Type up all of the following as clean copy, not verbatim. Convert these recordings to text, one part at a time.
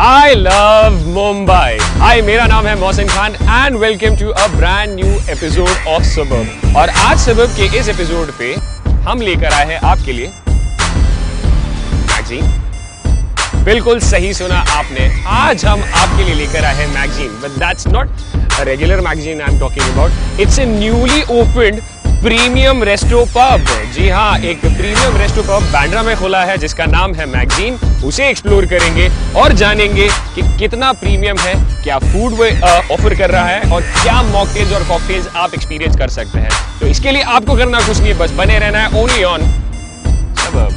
I love Mumbai. Hi, मेरा नाम है Mohsin Khan and welcome to a brand new episode of Suburb. और आज सबब के इस एपिसोड पे हम लेकर आए हैं आपके लिए मैगजीन. बिल्कुल सही सुना आपने. आज हम आपके लिए लेकर आए हैं magazine, but that's not a regular magazine I'm talking about. It's a newly opened premium resto pub. जी हाँ, एक प्रीमियम रेस्टो पब बांद्रा में खुला है जिसका नाम है मैगजीन. उसे एक्सप्लोर करेंगे और जानेंगे कि कितना प्रीमियम है, क्या फूड वो ऑफर कर रहा है और क्या मॉकटेल्स और कॉकटेल्स आप एक्सपीरियंस कर सकते हैं. तो इसके लिए आपको करना कुछ नहीं है, बस बने रहना है ओनली ऑन सबब.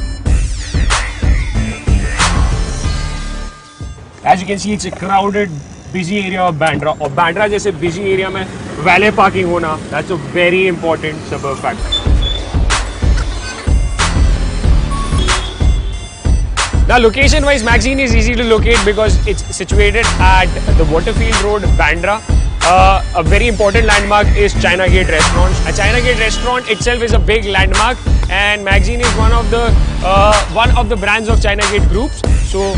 As you can see, it's a crowded, busy area of Bandra. और बांद्रा जैसे busy एरिया में वैले पार्किंग होना, that's a very important suburb fact. Now, location-wise, Magazine is easy to locate because it's situated at the Waterfield Road, Bandra. A very important landmark is China Gate Restaurant. A China Gate Restaurant itself is a big landmark, and Magazine is one of the brands of China Gate groups. So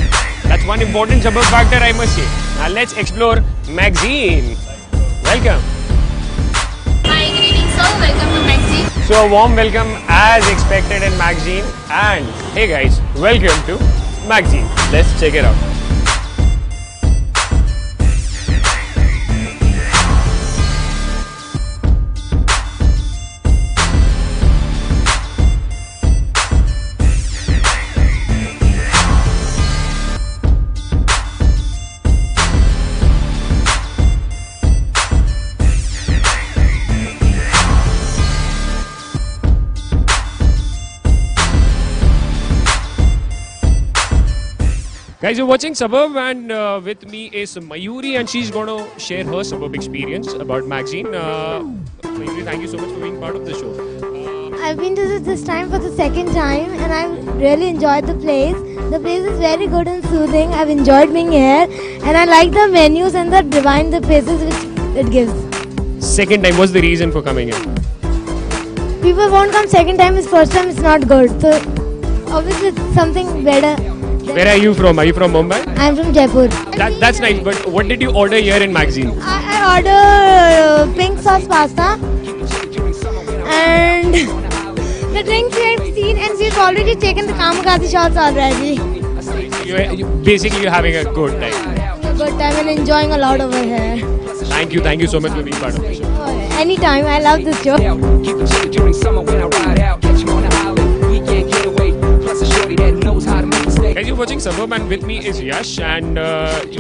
that's one important suburb factor, I must say. Now let's explore Magazine. Welcome. Hi, good evening, sir. Welcome to Magazine. So a warm welcome as expected in Magazine, and hey guys, welcome to Magazine. Let's check it out. Guys, you're watching Suburb, and with me is Mayuri, and she's going to share her Suburb experience about Magazine. Mayuri, thank you so much for being part of the show. I've been to this time for the second time, and I've really enjoyed the place. The place is very good and soothing. I've enjoyed being here, and I like the menus and the divine the places which it gives. Second time, what's the reason for coming here? People won't come second time. It's first time. It's not good. So obviously it's something better. Where are you from? Are you from Mumbai? I'm from Jaipur. That's nice, but what did you order here in Magazine? I ordered pink sauce pasta, and the drinks we have seen, and we've already taken the Kamikaze shots already. Basically, you're having a good time. A good time and enjoying a lot over here. Thank you so much for being part of the show. Anytime, I love this show. Guys, you're watching Suburb, and with me is Yash, and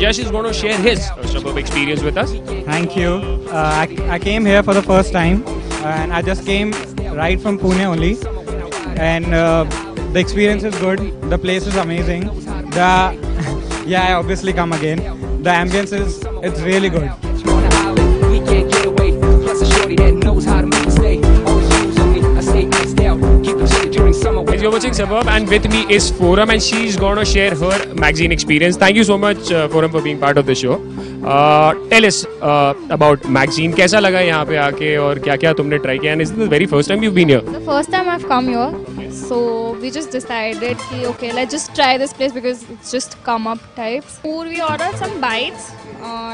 Yash is going to share his Suburb experience with us. Thank you. I came here for the first time, and I just came right from Pune only, and the experience is good. The place is amazing. Yeah, I obviously come again. The ambience it's really good. You're watching Suburb, and with me is Forum, and she's going to share her Magazine experience. Thank you so much, Forum, for being part of the show. Tell us about Magazine. कैसा लगा यहाँ पे आके और क्या-क्या तुमने try किया? And is this the very first time you've been here? The first time I've come here, so we just decided कि okay, let's just try this place because it's just come up types. We ordered some bites.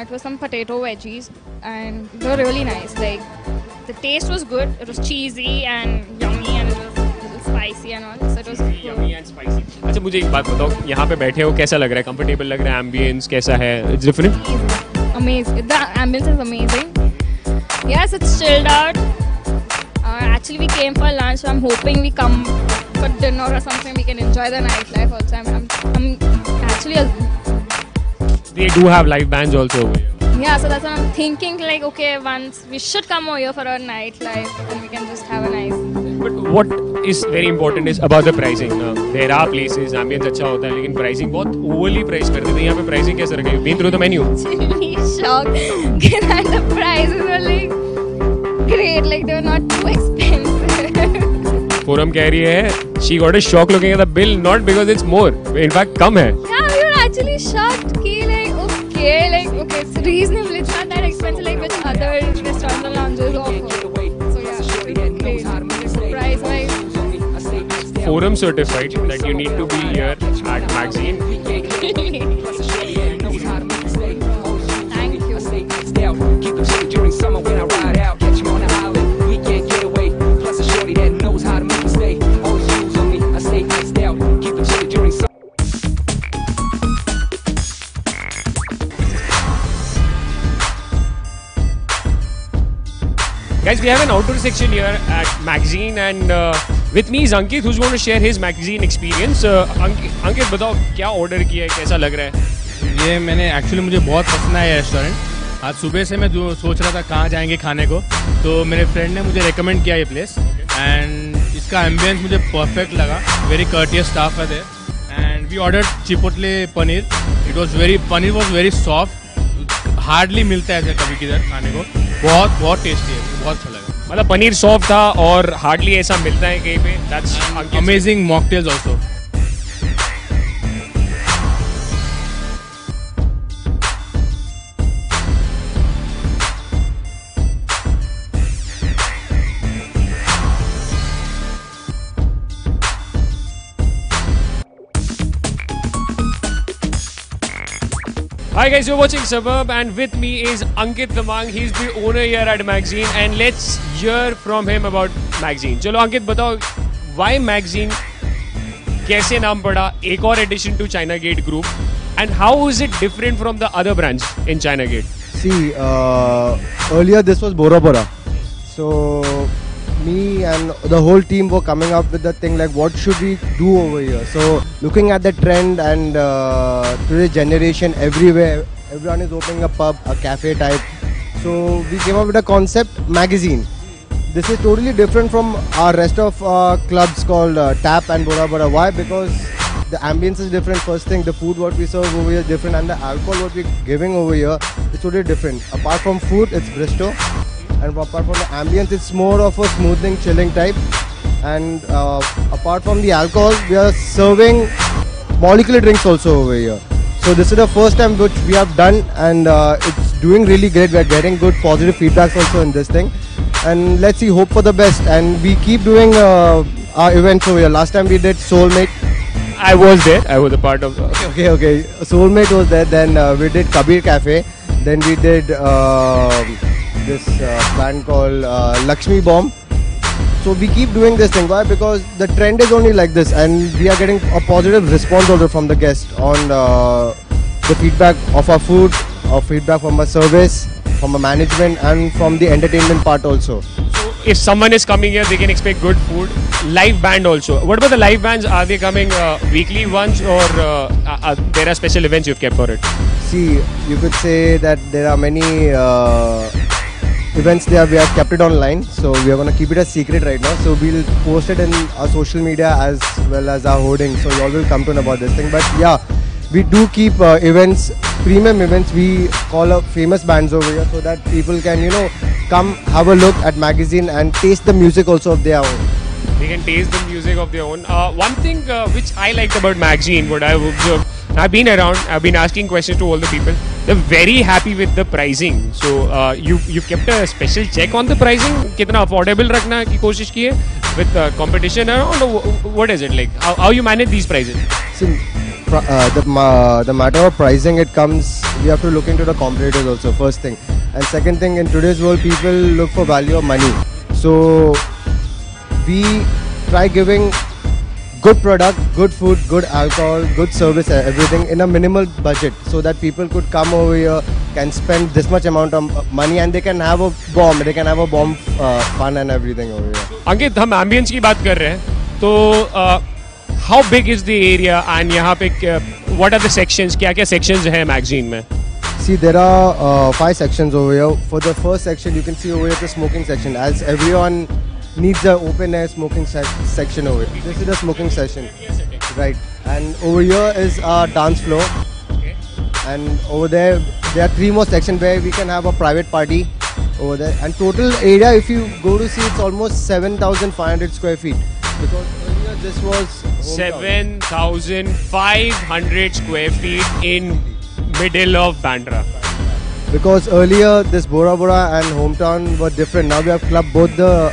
It was some potato veggies, and they were really nice. Like the taste was good. It was cheesy and yummy, and it was spicy and all, so it was yummy and spicy. अच्छा, मुझे एक बात बताओ, यहाँ पे बैठे हो कैसा लग रहा है? कंफर्टेबल लग रहा है? एम्बियंस कैसा है? It's different. Amazing. The ambience is amazing. Yes, it's chilled out. Actually, we came for lunch, so I'm hoping we come for dinner or something. We can enjoy the nightlife also. I'm actually. They do have live bands also over here. Yeah, so that's what I'm thinking. Like, okay, once we should come over here for a nightlife, and we can just have a nice. But what is very important is about the pricing. There are places, ambience अच्छा होता है, लेकिन pricing बहुत overly price कर देते हैं. यहाँ पे pricing कैसे रखा है? Been through the menu. Really shocked. And the prices were like great, like they were not too expensive. Forum कह रही है, she got a shock looking at the bill, not because it's more. In fact, कम है. Yeah, we were actually shocked. Okay, it's reasonable. It's not that expensive like which other restaurants and lounges offer. So yeah, great. Price-wise. Forum certified that you need to be here at Magazine. it chilly during summer when I ride out. Catch me on the island, weekend getaway. Plus a shorty that knows how to make me stay. Always views on me, I stay iced out. Keep it chilly during summer. Guys, we have an outdoor section here at Magazine, and with me is Ankit, who's going to share his Magazine experience. Ankit, बताओ क्या order किया है, कैसा लग रहा है? ये मैंने एक्चुअली मुझे बहुत पसंद आया रेस्टोरेंट। आज सुबह से मैं सोच रहा था कहाँ जाएंगे खाने को, तो मेरे फ्रेंड ने मुझे रेकमेंड किया ये प्लेस, एंड इसका एम्बियंस मुझे परफेक्ट लगा। वेरी कर्टियस स्टाफ है there, and we ordered chipotle paneer. Paneer was very soft, hardly मिलता है ऐसे कभी किधर खाने को। बहुत टेस्टी है, बहुत अच्छा लगा। मतलब पनीर सॉफ्ट था और हार्डली ऐसा मिलता है कहीं पे। That's amazing mocktails also. Hi guys, you're watching Suburb, and with me is Ankit Damang. He's the owner here at Magazine, and let's hear from him about Magazine. चलो अंकित बताओ, why Magazine? कैसे नाम पड़ा? एक और addition to China Gate Group, and how is it different from the other brands in China Gate? See, earlier this was Bora Bora, so me and the whole team were coming up with the thing like what should we do over here. So looking at the trend and today's generation, everywhere everyone is opening a pub, a cafe type, so we came up with a concept Magazine. This is totally different from our rest of clubs called Tap and Bora Bora. Why? Because the ambience is different. First thing, the food what we serve over here is different, and the alcohol what we're giving over here is totally different. Apart from food, it's Bristow. And apart from the ambience, it's more of a smoothing, chilling type. And apart from the alcohol, we are serving molecular drinks also over here. So this is the first time which we have done, and it's doing really great. We are getting good positive feedbacks also in this thing. And let's see, hope for the best. And we keep doing our events over here. Last time we did Soulmate. I was there. I was a part of. Okay. Soulmate was there. Then we did Kabir Cafe. Then we did this band called Lakshmi Bomb. So we keep doing this thing. Why? Because the trend is only like this, and we are getting a positive response also from the guests on the feedback of our food, or feedback from our service, from our management, and from the entertainment part also. So if someone is coming here, they can expect good food. Live band also. What about the live bands? Are they coming weekly once, or there are special events you've kept for it? See, you could say that there are many events there. We have kept it online, so we are going to keep it a secret right now. So we'll post it in our social media as well as our hoarding, so you all will come to know about this thing. But yeah, we do keep events, premium events. We call up famous bands over here so that people can, come have a look at Magazine and taste the music also of their own. They can taste the music of their own. One thing which I liked about Magazine, what I've observed, I've been around, I've been asking questions to all the people. They're very happy with the pricing. So you've kept a special check on the pricing. कितना affordable रखना की कोशिश की है with competition around? What is it like? How you manage these prices? See, the matter of pricing, it comes, we have to look into the competitors also, first thing. And second thing, in today's world, people look for value of money. So we try giving good product, good food, good alcohol, good service, everything in a minimal budget, so that people could come over here, can spend this much amount of money, and they can have a bomb fun and everything over here. अंकित, हम ambience की बात कर रहे हैं, तो how big is the area, and यहाँ पे what are the sections? क्या-क्या sections हैं Magazine में? See, there are 5 sections over here. For the first section, you can see over here the smoking section, as everyone needs an open air smoking section over here. This is the smoking section, right? And over here is our dance floor, and over there are 3 more sections where we can have a private party over there. And total area, if you go to see, it's almost 7,500 square feet, because earlier this was 7,500 square feet in middle of Bandra. Because earlier this Bora Bora and Hometown were different. Now we have clubbed both the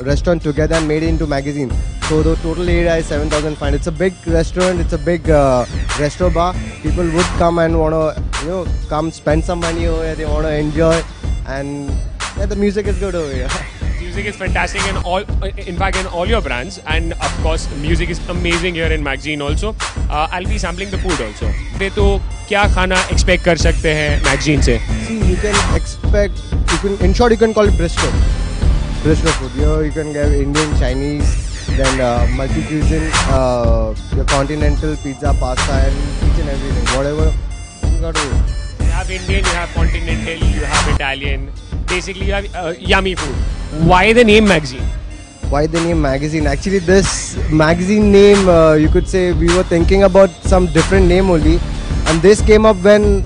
restaurant together and made it into Magazine. So the total area is 7,500. It's a big restaurant. It's a big restaurant bar. People would come and want to, come spend some money over here. They want to enjoy, and yeah, the music is good over here. Music is fantastic in fact in all your brands, and of course music is amazing here in Magazine also. I'll be sampling the food also. तो क्या खाना expect कर सकते हैं Magazine से? See, you can expect, in short, you can call it Bristol food. Here you can get Indian, Chinese, then multi-cuisine, your continental, pizza, pasta, and each and everything. Whatever you got to do. You have Indian, you have continental, you have Italian. Basically, you have yummy food. Why the name Magazine? Why the name Magazine? Actually, this magazine name, you could say we were thinking about some different name only, and this came up when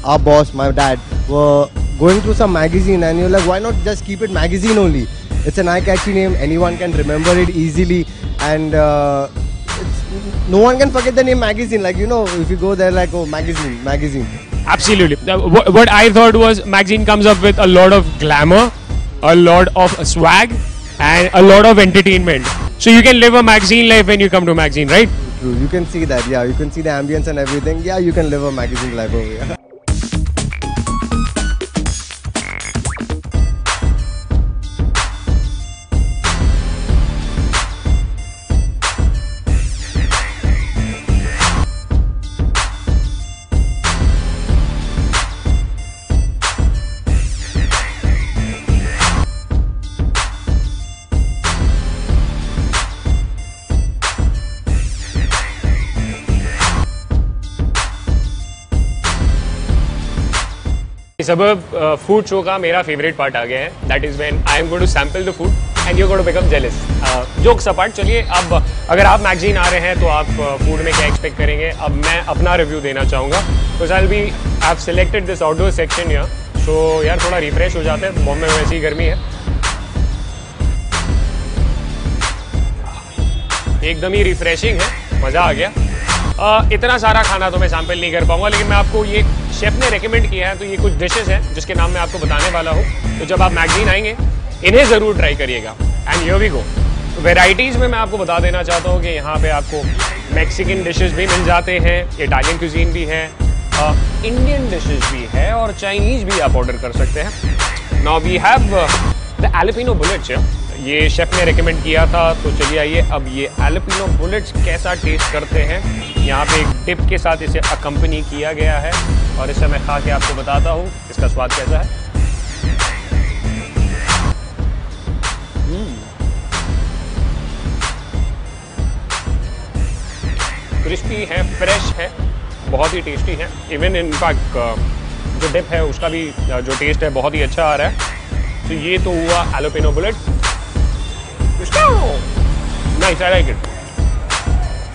our boss, my dad, were going through some magazine, and you're like, why not just keep it Magazine only? It's an eye-catchy name. Anyone can remember it easily, and no one can forget the name Magazine. Like, you know, if you go there, like, oh, magazine. Absolutely. What I thought was Magazine comes up with a lot of glamour, a lot of swag, and a lot of entertainment. So you can live a Magazine life when you come to Magazine, right? True. You can see that. Yeah, you can see the ambience and everything. Yeah, you can live a Magazine life over here. सब food show का मेरा favourite part आ गया है. That is when I am going to sample the food and you are going to become jealous. Jokes apart, चलिए अब अगर आप Magazine आ रहे हैं तो आप फूड में क्या एक्सपेक्ट करेंगे. अब मैं अपना रिव्यू देना चाहूँगा. Because I have selected this outdoor section here. So यार थोड़ा रिफ्रेश हो जाते हैं. बॉम्बे में वैसी ही गर्मी है, एकदम ही रिफ्रेशिंग है, मज़ा आ गया. इतना सारा खाना तो मैं सैंपल नहीं कर पाऊंगा, लेकिन मैं आपको ये शेफ ने रेकमेंड किया है तो ये कुछ डिशेस हैं जिसके नाम मैं आपको बताने वाला हूँ. तो जब आप Magazine आएंगे इन्हें ज़रूर ट्राई करिएगा. And here we go. Varieties में मैं आपको बता देना चाहता हूँ कि यहाँ पे आपको मैक्सिकन डिशेस भी मिल जाते हैं, इटालियन क्यूजीन भी है, इंडियन डिशेस भी है और चाइनीज़ भी आप ऑर्डर कर सकते हैं. Now we have the jalapeno bullets. ये शेफ ने रेकमेंड किया था, तो चलिए आइए अब ये एलिपिनो बुलेट्स कैसा टेस्ट करते हैं. यहाँ पे एक डिप के साथ इसे अकम्पनी किया गया है और इसे मैं खा के आपको बताता हूँ इसका स्वाद कैसा है. क्रिस्पी है, फ्रेश है, बहुत ही टेस्टी है. इवन इनफैक्ट जो डिप है उसका भी जो टेस्ट है बहुत ही अच्छा आ रहा है. तो ये तो हुआ jalapeno bullet. Nice, I like it.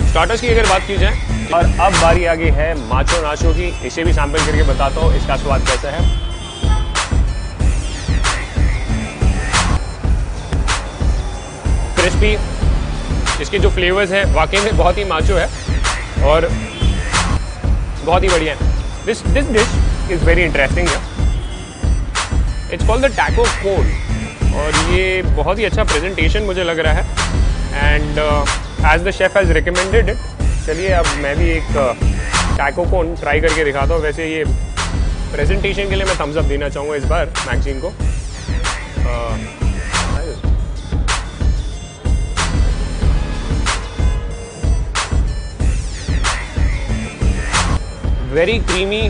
Starters की अगर बात की जाए, और अब बारी आ गई है माचो नाचो की. इसे भी सैंपल करके बताता हूँ इसका स्वाद कैसा है. क्रिस्पी, इसके जो फ्लेवर्स हैं वाकई में बहुत ही माचो है और बहुत ही बढ़िया है. This dish is very interesting. It's called the taco cone और ये बहुत ही अच्छा प्रेजेंटेशन मुझे लग रहा है. And as the chef has recommended it. चलिए अब मैं भी एक टैको कोन ट्राई करके दिखाता हूँ. वैसे ये प्रेजेंटेशन के लिए मैं थम्स अप देना चाहूँगा इस बार Magazine को. Very creamy,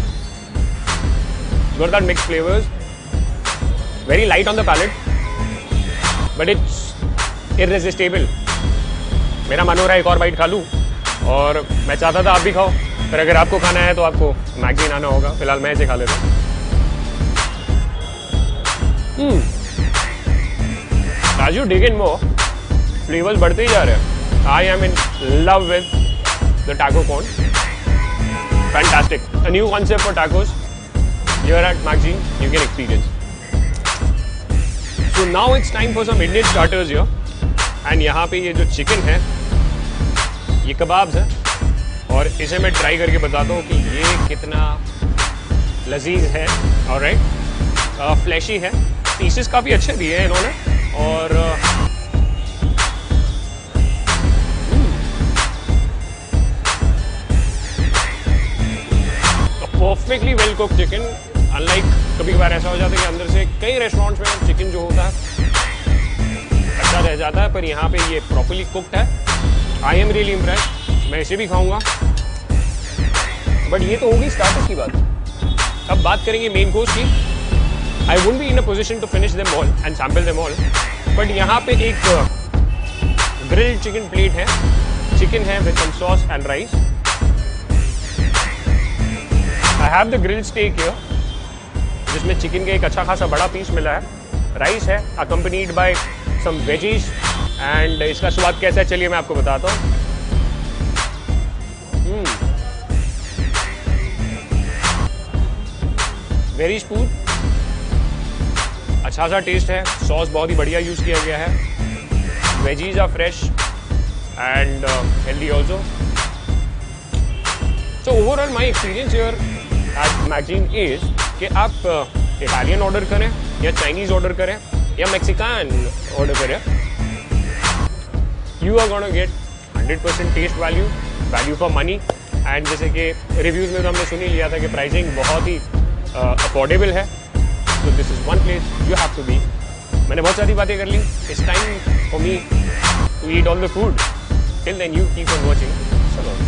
got that mixed flavors, very light on the palate, but it's irresistible. मेरा मन हो रहा है एक और बाइट खा लूँ और मैं चाहता था आप भी खाओ, पर अगर आपको खाना है तो आपको Magazine आना होगा. फिलहाल मैं इसे खा लेता हूँ. As you dig in more, flavors बढ़ते ही जा रहे हैं. I am in love with the taco cone. Fantastic. A new concept for tacos here at Magazine you can experience. So now it's time for some Indian starters here. And यहाँ पे ये जो chicken है ये kebabs है और इसे मैं ट्राई करके बताता हूँ कि ये कितना लजीज है. ऑलराइट, फ्लैशी है, पीसेस काफ़ी अच्छे दिए हैं इन्होंने और perfectly well cooked chicken. Unlike कभी कभार ऐसा हो जाता है कि अंदर से कई रेस्टोरेंट्स में चिकन जो होता है अच्छा रह जाता है, पर यहाँ पे ये प्रॉपरली कुक्ड है. I am really impressed. मैं इसे भी खाऊंगा. बट ये तो होगी स्टार्टर्स की बात. अब बात करेंगे मेन कोर्स की. I wouldn't be in a position to finish them all and sample them all, but यहाँ पे एक ग्रिल्ड चिकन प्लेट है. चिकन है with some sauce and rice. I have the grilled steak here, जिसमें chicken का एक अच्छा खासा बड़ा पीस मिला है. राइस है accompanied by some veggies. And इसका स्वाद कैसा है चलिए मैं आपको बताता हूँ. वेरी स्मूथ, अच्छा सा टेस्ट है. सॉस बहुत ही बढ़िया यूज किया गया है. Veggies are fresh and healthy also. So overall my experience here at Magazine is कि आप इटालियन ऑर्डर करें या चाइनीज ऑर्डर करें या मैक्सिकन ऑर्डर करें, you are gonna get 100% taste value for money. And जैसे कि रिव्यूज में तो हमने सुन ही लिया था कि प्राइसिंग बहुत ही अफोर्डेबल है. So this is one place you have to be. मैंने बहुत सारी बातें कर ली. It's time for me to eat all the food. Till then you keep on watching. Salon.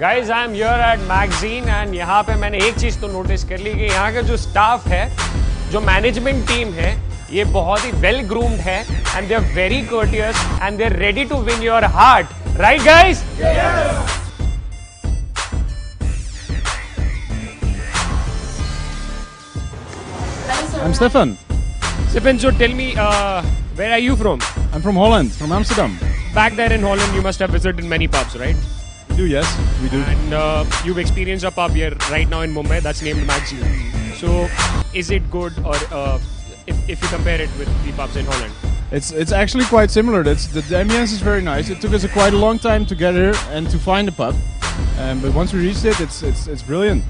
Guys, I am here at Magazine and यहाँ पे मैंने एक चीज़ तो नोटिस कर ली कि यहाँ का जो स्टाफ है, जो मैनेजमेंट टीम है, ये बहुत ही वेल ग्रूम्ड है and they are very courteous and they are ready to win your heart. Right, guys? Yes. I'm Stefan. Stefan, so tell me, where are you from? I'm from Holland, from Amsterdam. Back there in Holland, you must have visited many pubs, right? We do, yes, we do. And you've experienced a pub here right now in Mumbai that's named Magazine. So, is it good, or if you compare it with the pubs in Holland? It's actually quite similar. The ambience is very nice. It took us quite a long time to get here and to find a pub. But once we reached it, it's brilliant.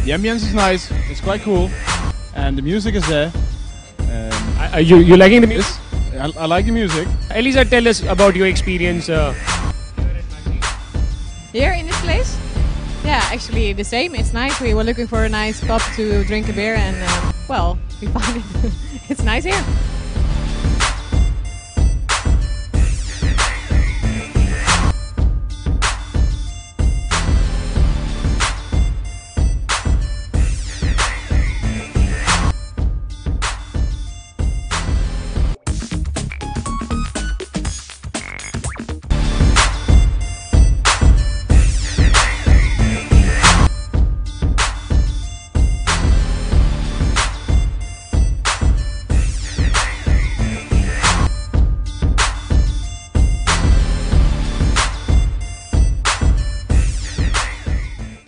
The ambience is nice. It's quite cool, and the music is there. You liking the music? Yes, I like the music. Elisa, tell us about your experience. Here in this place? Yeah, actually the same. It's nice. We were looking for a nice pub to drink a beer and, well, we found it. It's nice here.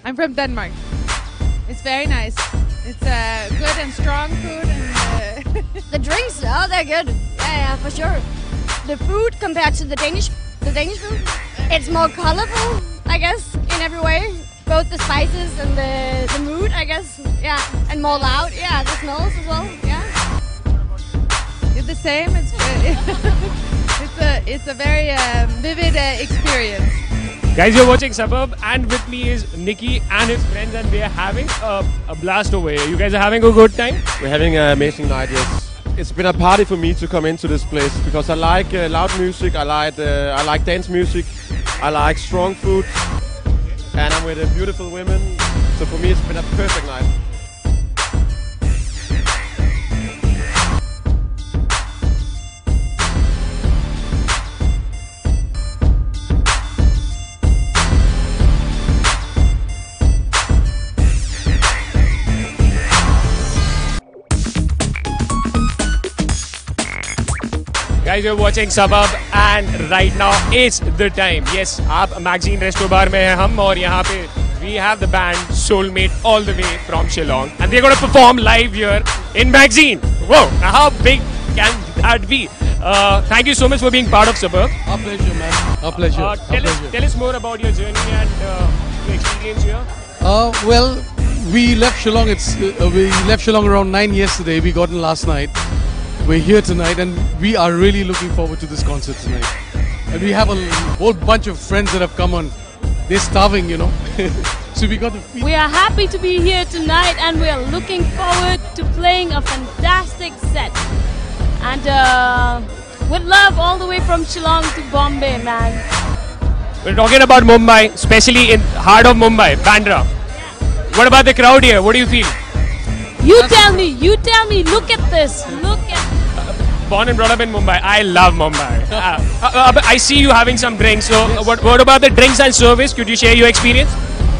I'm from Denmark. It's very nice. It's good and strong food, and The drinks, oh, they're good. Yeah, for sure. The food compared to the Danish food, it's more colorful, I guess, in every way. Both the spices and the mood, I guess. Yeah, and more loud. Yeah, the smells as well. Yeah. it's the same. It's a very vivid experience. Guys, you're watching Suburb, and with me is Nicky and his friends, and they are having a blast over here. You guys are having a good time? We're having an amazing night, yes. It's been a party for me to come into this place because I like loud music, I like dance music, I like strong food, and I'm with beautiful women. So for me, it's been a perfect night. Guys, you're watching Suburb and right now it's the time. Yes, आप Magazine Resto Bar में हैं हम और यहाँ पे we have the band Soulmate all the way from Shillong and they're going to perform live here in Magazine. Whoa, how big can that be? Thank you so much for being part of Suburb. Our pleasure, man. Our pleasure. Tell us more about your journey and your experience here. Well, we left Shillong. We left Shillong around 9 yesterday. We got in last night. We're here tonight, and we are really looking forward to this concert tonight. And we have a whole bunch of friends that have come on. They're starving, you know. So we got to feed. We are happy to be here tonight, and we are looking forward to playing a fantastic set. And with love all the way from Shillong to Bombay, man. We're talking about Mumbai, especially in heart of Mumbai, Bandra. What about the crowd here? What do you feel? You tell me, look at this, look at. Born and brought up in Mumbai. I love Mumbai. I see you having some drinks. So Yes. what about the drinks and service? Could you share your experience?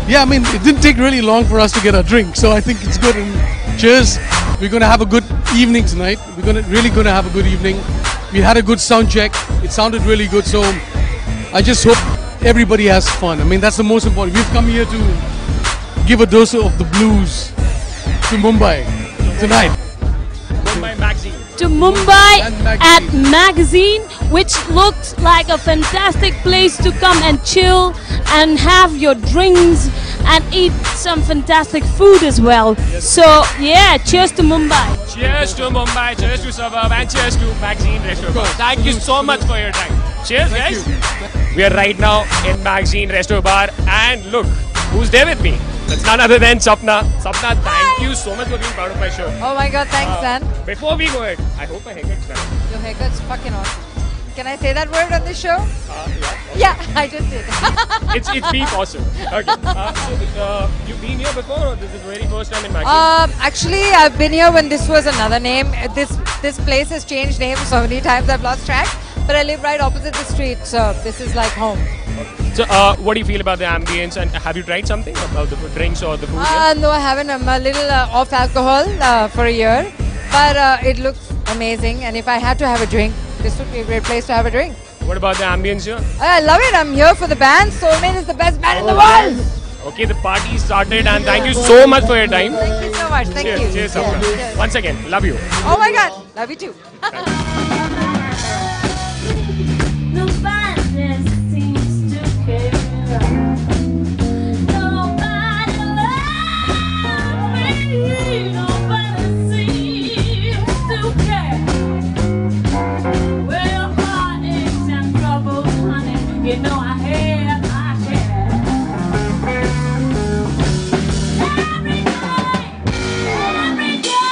Yeah, I mean, it didn't take really long for us to get a drink, so I think it's good. And cheers. We're going to have a good evening tonight. We're really going to have a good evening. We had a good sound check. It sounded really good, so I just hope everybody has fun. I mean, that's the most important. We've come here to give a dose of the blues to Mumbai tonight. Mumbai Magazine. To Mumbai And at Magazine, which looks like a fantastic place to come and chill and have your drinks and eat some fantastic food as well. So yeah, cheers to Mumbai. Cheers to Mumbai, cheers to Suburb, and cheers to Magazine Resto Bar. Thank you so much for your time. Cheers, guys. We are right now in Magazine Resto Bar, and look, who's there with me? That's none other than Sapna. Sapna, thank you so much for being part of my show. Oh my god, thanks, man. Before we go ahead, I hope my haircut's better. Your haircut's fucking awesome. Can I say that word on this show? Yeah. Yeah, I just did. It's being awesome. Okay. So, you've been here before, or this is the very first time in Magazine? Actually, I've been here when this was another name. This place has changed names so many times I've lost track. But I live right opposite the street, so this is like home. So, what do you feel about the ambience, and have you tried something about the drinks or the food here? No, I haven't. I'm a little off alcohol for a year, but it looks amazing. And if I had to have a drink, this would be a great place to have a drink. What about the ambience here? I love it. I'm here for the band. Soulmate is the best band in the world. Okay, the party started, and thank you so much for your time. Thank you so much. Thank Cheers, you. cheers, Sapna. Cheers. Once again, love you. Oh my God, love you too. Nobody seems to care. Nobody loves me. Nobody seems to care. Where your heart aches and troubles, honey, you know I have my share. Every day, every day,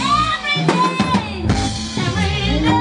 every day, every day.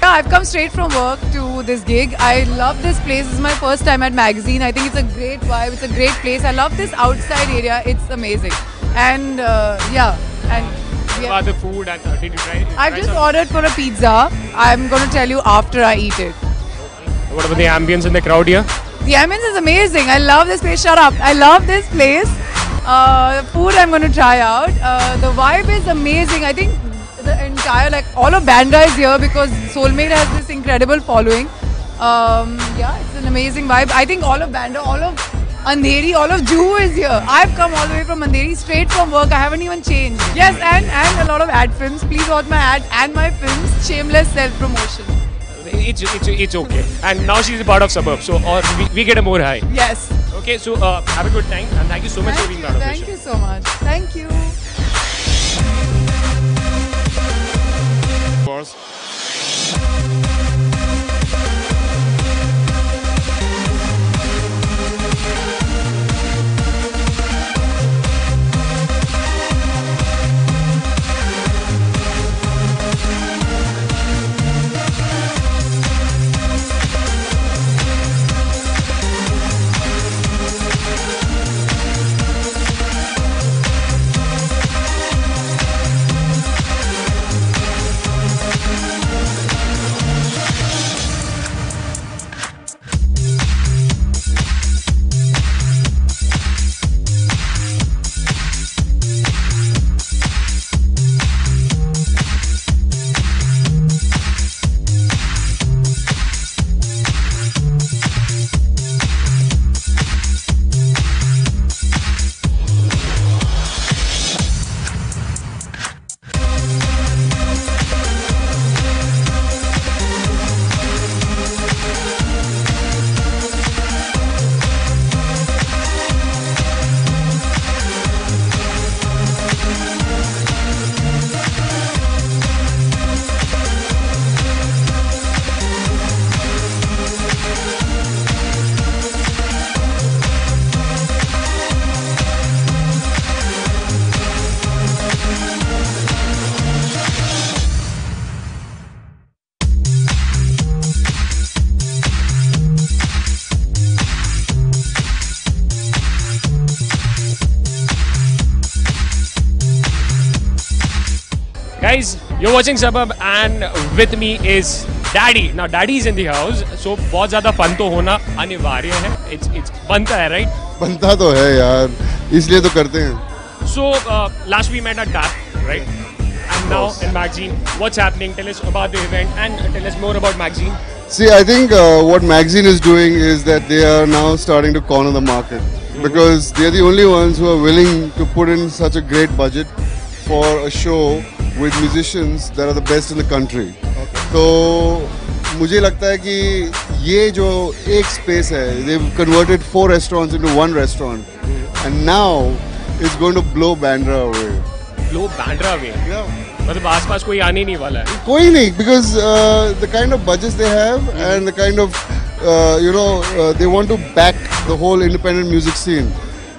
I've come straight from work to this gig. I love this place. This is my first time at Magazine. I think it's a great vibe. It's a great place. I love this outside area. It's amazing. And yeah. And what about the food? And did you try? I've just ordered for a pizza. I'm going to tell you after I eat it. What about the ambience and the crowd here? The ambience is amazing. I love this place. Shut up. I love this place. Food I'm going to try out. The vibe is amazing. I think the entire, like all of Bandra is here because Soulmate has this incredible following. Yeah, it's an amazing vibe. I think all of Bandra, all of Andheri, all of Juhu is here. I've come all the way from Andheri straight from work. I haven't even changed. Yes, and a lot of ad films. Please watch my ad and my films. Shameless self-promotion. It's okay. And now she's a part of Suburb, so or we get a more high. Yes. Okay, so have a good time and thank you so much for being part of the show. Thank you so much. Thank you. Guys, you're watching Suburb and with me is Daddy. Now Daddy is in the house, so बहुत ज़्यादा fun तो होना अनिवार्य है. It's बनता है, right? बनता तो है यार, इसलिए तो करते हैं. So last we met at DAP, right? And now in Magazine, what's happening? Tell us about the event and tell us more about Magazine. See, I think what Magazine is doing is that they are now starting to corner the market because they are the only ones who are willing to put in such a great budget for a show with musicians that are the best in the country. तो मुझे लगता है कि ये जो एक space है, they've converted 4 restaurants into 1 restaurant, and now it's going to blow Bandra away. Blow Bandra away? Yeah. मतलब आसपास कोई आने नहीं वाला है. कोई नहीं, because the kind of budgets they have and the kind of they want to back the whole independent music scene.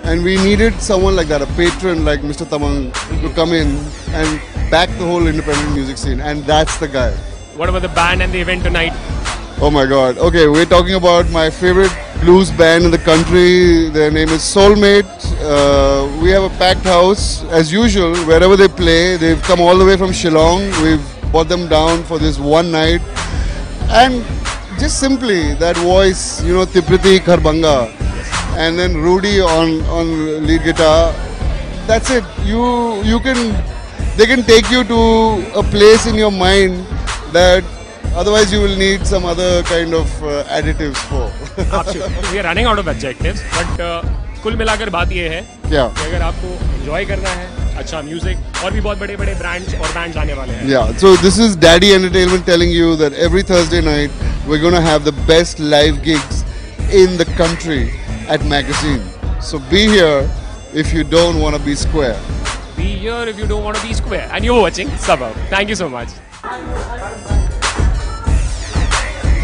And we needed someone like that, a patron like Mr. Tamang, to come in and back the whole independent music scene, and that's the guy. What about the band and the event tonight? Oh my God. Okay, we're talking about my favorite blues band in the country. Their name is Soulmate. We have a packed house as usual. Wherever they play, they've come all the way from Shillong. We've brought them down for this one night, and just simply that voice, Tipriti Kharbanga, and then Rudy on lead guitar. That's it. They can take you to a place in your mind that otherwise you will need some other kind of additives for. Absolutely. We are running out of adjectives, but कुल मिलाकर बात ये है कि अगर आपको enjoy करना है अच्छा music और भी बहुत बड़े-बड़े brands और bands आने वाले हैं. Yeah, so this is Daddy Entertainment telling you that every Thursday night we're going to have the best live gigs in the country at Magazine. So be here if you don't want to be square. be here if you don't want to be square. And you're watching Suburb. Thank you so much.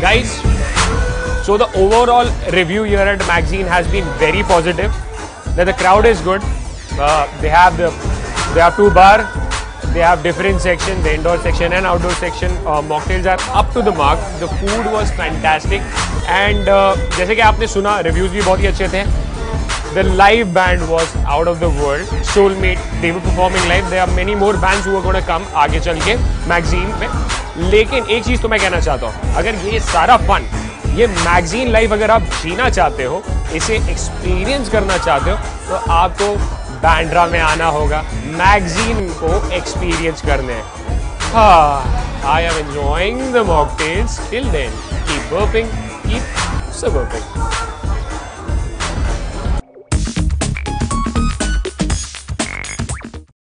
Guys, so the overall review here at Magazine has been very positive. That the crowd is good. They have two bar. They have different sections, the indoor section and outdoor section. Mocktails are up to the mark. The food was fantastic. And जैसे कि आपने सुना, reviews भी बहुत ही अच्छे थे. The live band was out of the world. Soulmate, they were performing live. There are many more bands who are going to come आगे चल के Magazine पे. लेकिन एक चीज़ तो मैं कहना चाहता हूँ, अगर ये सारा फन, ये Magazine लाइव अगर आप जीना चाहते हो, इसे एक्सपीरियंस करना चाहते हो, तो आपको बैंड्रा में आना होगा, Magazine को एक्सपीरियंस करने. I am enjoying the mocktails. Till then, keep burping, keep suburping.